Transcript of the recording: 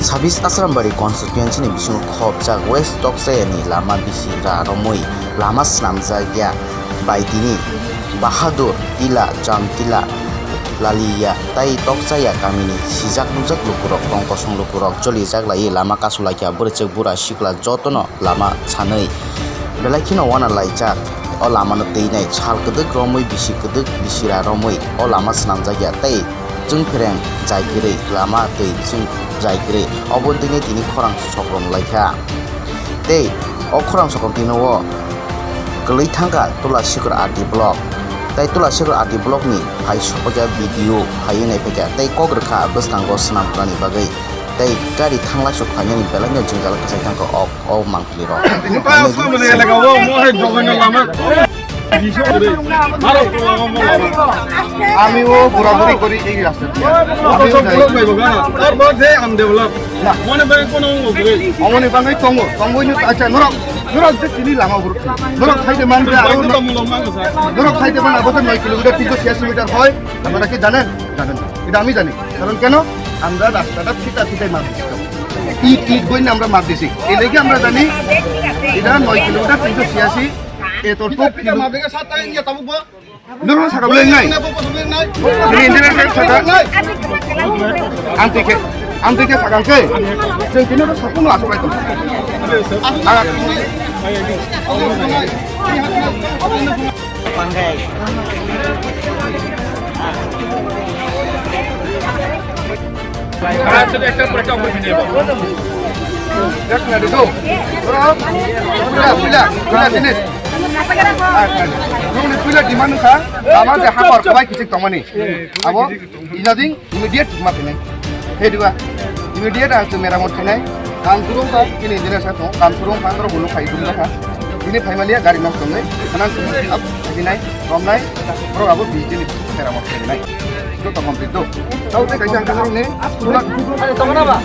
26 Asrambari constituency ni bisung khopjak West Toksaya ni lama bisi raromoi lama snamjagya baitini Bahadur Tila Jamtila Laliya tai Toksaya kamini sijak nujak lukurok tongkosong lukurok joli jaglai lama kasulakya burcek bura sikla jotono lama chanai belakino wana laijak o lama no teinai chal kedek romoi bisi kedek bisira romoi o lama snamjagya tai jung pereng jaigirei lama tei jung jaigirei obondini tini khorang sokrom laikha tei o khorang sokrom tino o gelei thangka tola sikor adi block tai tola sikor adi block ni hai sopaga video hai nai peka tai kogrkha bwstango snamprani bagai tai gari thangla sok phanyani belanya jungjal kasai tangko o mangpli ro আমি ও ঘোরাঘুরি করি এই রাস্তা অমনি বাঙাই তঙ্গ তঙ্গইনো আচ্ছা নরক নরক যে তিনি লামা ঘুর নরক খাইতে মানবে আর নরক খাইতে মান আবত 9 কিলোমিটার 386 মিটার হয় আপনারা কি জানেন জানেন এটা আমি জানি কারণ কেন আমরা রাস্তাটা ফিতা ফিতাই মাপ দিছি ইট ইট বই না আমরা মাপ দিছি এই লেগে আমরা জানি এটা 9 kilometre 386 itu tuh nurun sakal boleh ngai ini saya sakal anti ke sakal ke jadi ini tuh satu nggak suka itu pandai jenis nung pila di mana sah? Lama deh hapar kau kisah tomani. Abo, inading immediate makinai. Hei dua, immediate aku merah makinai. Kam turun sah, ini jenis satu. Kam turun pandro bulu kai dulu sah. Ini family gari mas tomai. Kanan turun up, lagi naik, rom naik. Bro abo biji ni merah makinai. Itu tak komplit tu. Tahu tak kisah angkat ni? Ayo, tengok apa?